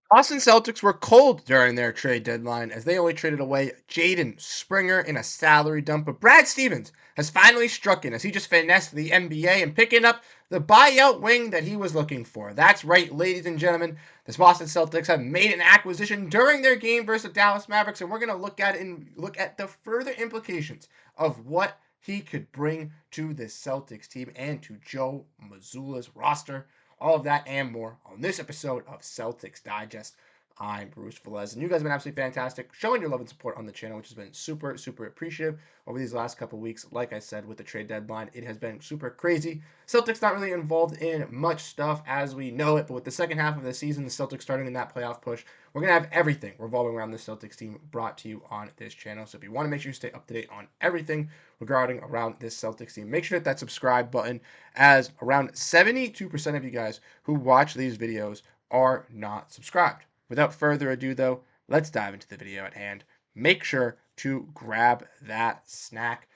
Boston Celtics were cold during their trade deadline as they only traded away Jaden Springer in a salary dump. But Brad Stevens has finally struck in as he just finessed the NBA and picking up the buyout wing that he was looking for. That's right, ladies and gentlemen. The Boston Celtics have made an acquisition during their game versus the Dallas Mavericks, and we're going to look at it and look at the further implications of what he could bring to this Celtics team and to Joe Mazzulla's roster. All of that and more on this episode of Celtics Digest. I'm Bruce Velez, and you guys have been absolutely fantastic, showing your love and support on the channel, which has been super, super appreciative over these last couple weeks. Like I said, with the trade deadline, it has been super crazy. Celtics not really involved in much stuff as we know it, but with the second half of the season, the Celtics starting in that playoff push, we're going to have everything revolving around the Celtics team brought to you on this channel. So if you want to make sure you stay up to date on everything regarding around this Celtics team, make sure to hit that subscribe button, as around 72% of you guys who watch these videos are not subscribed. Without further ado, though, let's dive into the video at hand. Make sure to grab that snack.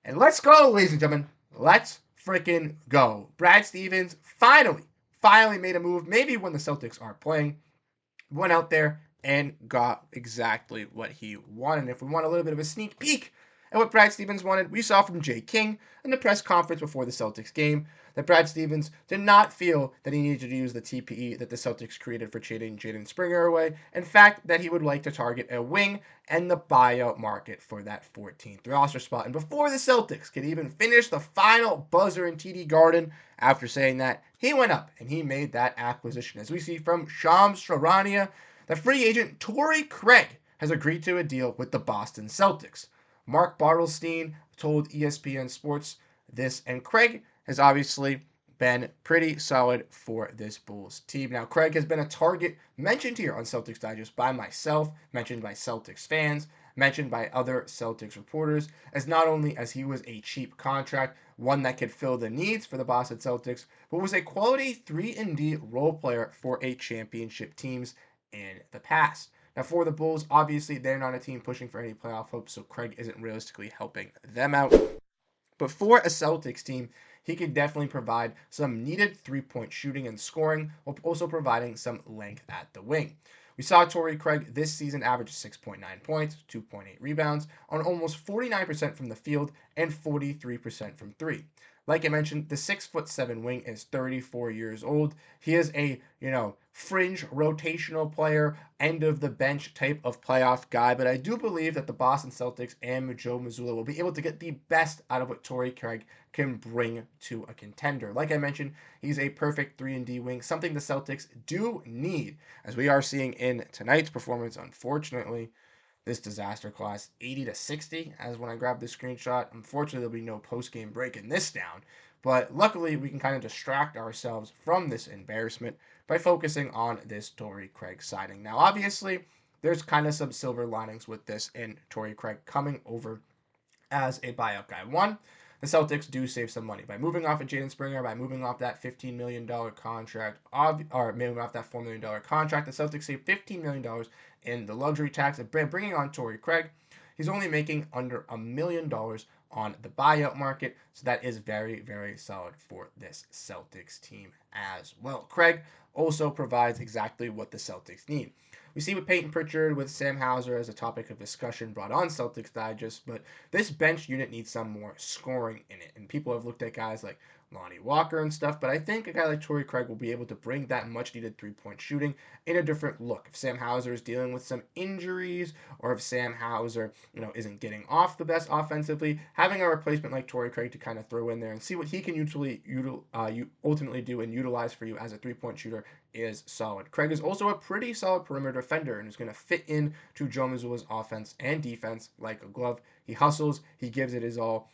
And let's go, ladies and gentlemen. Let's freaking go. Brad Stevens finally made a move. Maybe when the Celtics aren't playing, went out there and got exactly what he wanted. And if we want a little bit of a sneak peek at what Brad Stevens wanted, we saw from Jay King in the press conference before the Celtics game that Brad Stevens did not feel that he needed to use the TPE that the Celtics created for trading Jaden Springer away. In fact, that he would like to target a wing and the buyout market for that 14th roster spot. And before the Celtics could even finish the final buzzer in TD Garden, after saying that, he went up and he made that acquisition. As we see from Shams Charania, the free agent Torrey Craig has agreed to a deal with the Boston Celtics. Mark Bartelstein told ESPN Sports this, and Craig has obviously been pretty solid for this Bulls team. Now, Craig has been a target mentioned here on Celtics Digest by myself, mentioned by Celtics fans, mentioned by other Celtics reporters, as not only as he was a cheap contract, one that could fill the needs for the Boston Celtics, but was a quality 3-and-D role player for a championship teams in the past. Now, for the Bulls, obviously, they're not a team pushing for any playoff hopes, so Craig isn't realistically helping them out. But for a Celtics team, he could definitely provide some needed three-point shooting and scoring, while also providing some length at the wing. We saw Torrey Craig this season average 6.9 points, 2.8 rebounds, on almost 49% from the field and 43% from three. Like I mentioned, the 6'7" wing is 34 years old. He is a, fringe rotational player, end of the bench type of playoff guy, but I do believe that the Boston Celtics and Joe Mazzulla will be able to get the best out of what Torrey Craig can bring to a contender. Like I mentioned, he's a perfect 3-and-D wing, something the Celtics do need, as we are seeing in tonight's performance. Unfortunately, this disaster class 80-60 as when I grab this screenshot. Unfortunately, there'll be no post-game breaking this down, but luckily we can kind of distract ourselves from this embarrassment by focusing on this Torrey Craig signing. Now, obviously, there's kind of some silver linings with this and Torrey Craig coming over as a buyout guy. One, the Celtics do save some money by moving off of Jaden Springer, by moving off that $15 million contract, or moving off that $4 million contract. The Celtics save $15 million in the luxury tax and bringing on Torrey Craig. He's only making under $1 million on the buyout market, so that is very, very solid for this Celtics team as well. Craig also provides exactly what the Celtics need. We see with Peyton Pritchard, with Sam Hauser as a topic of discussion brought on Celtics Digest, but this bench unit needs some more scoring in it. And people have looked at guys like Lonnie Walker and stuff, but I think a guy like Torrey Craig will be able to bring that much needed three-point shooting in a different look. If Sam Hauser is dealing with some injuries, or if Sam Hauser, isn't getting off the best offensively, having a replacement like Torrey Craig to kind of throw in there and see what he can ultimately do and utilize for you as a three-point shooter is solid. Craig is also a pretty solid perimeter defender and is going to fit in to Joe Mazzulla's offense and defense like a glove. He hustles, he gives it his all,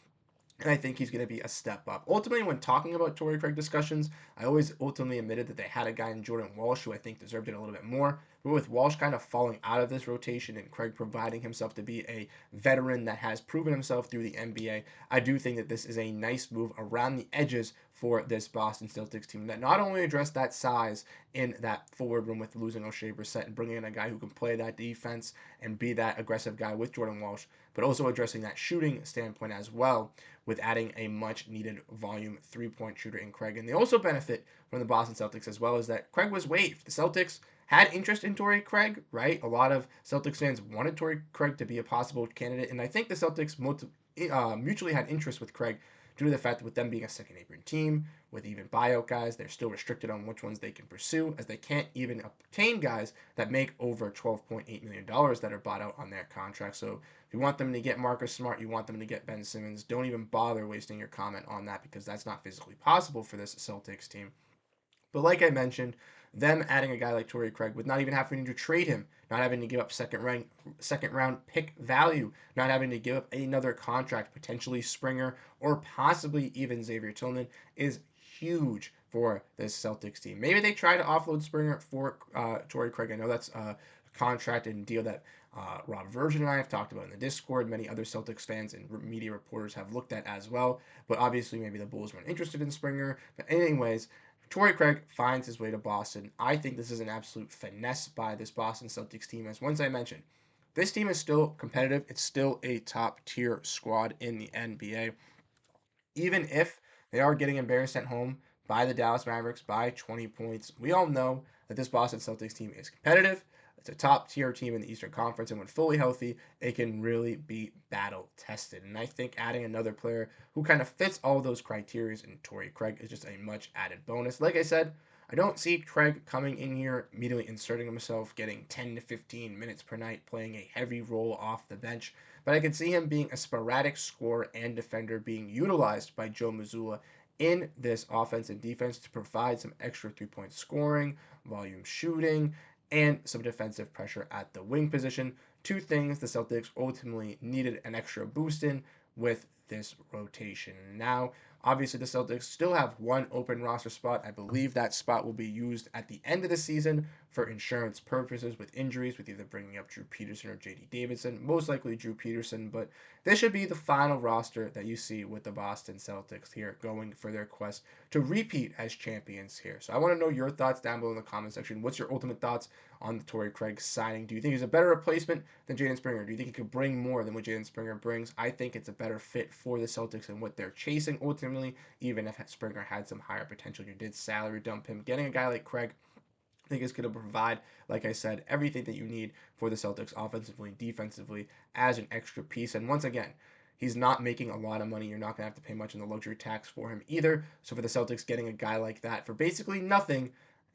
and I think he's going to be a step up. Ultimately, when talking about Torrey Craig discussions, I always ultimately admitted that they had a guy in Jordan Walsh who I think deserved it a little bit more. But with Walsh kind of falling out of this rotation and Craig providing himself to be a veteran that has proven himself through the NBA, I do think that this is a nice move around the edges for this Boston Celtics team that not only address that size in that forward room with losing O'Shea Brissett and bringing in a guy who can play that defense and be that aggressive guy with Jordan Walsh, but also addressing that shooting standpoint as well with adding a much needed volume three-point shooter in Craig. And they also benefit from the Boston Celtics as well as that Craig was waived. The Celtics had interest in Torrey Craig, right? A lot of Celtics fans wanted Torrey Craig to be a possible candidate, and I think the Celtics mutually had interest with Craig due to the fact that with them being a second neighboring team, with even buyout guys, they're still restricted on which ones they can pursue, as they can't even obtain guys that make over $12.8 million that are bought out on their contract. So if you want them to get Marcus Smart, you want them to get Ben Simmons, don't even bother wasting your comment on that because that's not physically possible for this Celtics team. But like I mentioned, them adding a guy like Torrey Craig with not even having to trade him, not having to give up second round pick value, not having to give up another contract, potentially Springer or possibly even Xavier Tillman, is huge for this Celtics team. Maybe they try to offload Springer for Torrey Craig. I know that's a contract and deal that Rob Virgin and I have talked about in the Discord. Many other Celtics fans and media reporters have looked at as well. But obviously, maybe the Bulls weren't interested in Springer. But anyways, Torrey Craig finds his way to Boston. I think this is an absolute finesse by this Boston Celtics team. As once I mentioned, this team is still competitive. It's still a top tier squad in the NBA. Even if they are getting embarrassed at home by the Dallas Mavericks by 20 points, we all know that this Boston Celtics team is competitive. It's a top tier team in the Eastern Conference, and when fully healthy, it can really be battle tested. And I think adding another player who kind of fits all of those criteria in Torrey Craig is just a much added bonus. Like I said, I don't see Craig coming in here, immediately inserting himself, getting 10 to 15 minutes per night, playing a heavy role off the bench. But I can see him being a sporadic scorer and defender being utilized by Joe Mazzulla in this offense and defense to provide some extra 3-point scoring, volume shooting, and some defensive pressure at the wing position. Two things the Celtics ultimately needed an extra boost in with this rotation. Now, obviously, the Celtics still have one open roster spot. I believe that spot will be used at the end of the season for insurance purposes with injuries, with either bringing up Drew Peterson or JD Davidson. Most likely Drew Peterson, but this should be the final roster that you see with the Boston Celtics here going for their quest to repeat as champions here. So I want to know your thoughts down below in the comment section. What's your ultimate thoughts on the Torrey Craig signing? Do you think he's a better replacement than Jaden Springer? Do you think he could bring more than what Jaden Springer brings? I think it's a better fit for the Celtics and what they're chasing ultimately, even if Springer had some higher potential. You did salary dump him. Getting a guy like Craig, I think is going to provide, like I said, everything that you need for the Celtics offensively and defensively as an extra piece. And once again, he's not making a lot of money. You're not going to have to pay much in the luxury tax for him either. So for the Celtics, getting a guy like that for basically nothing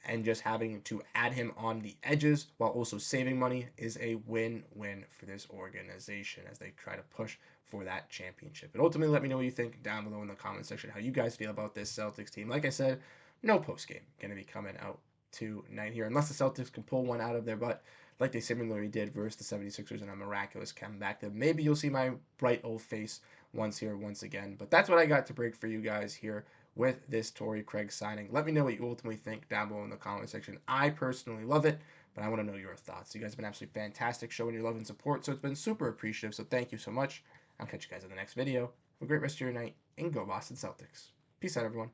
and just having to add him on the edges while also saving money is a win-win for this organization as they try to push for that championship. But ultimately, let me know what you think down below in the comment section, how you guys feel about this Celtics team. Like I said, no post-game going to be coming out tonight here, unless the Celtics can pull one out of their butt like they similarly did versus the 76ers in a miraculous comeback. That maybe you'll see my bright old face once again. But that's what I got to break for you guys here with this Torrey Craig signing. Let me know what you ultimately think down below in the comment section. I personally love it, but I want to know your thoughts. You guys have been absolutely fantastic showing your love and support, so it's been super appreciative. So thank you so much. I'll catch you guys in the next video. Have a great rest of your night, and go Boston Celtics. Peace out, everyone.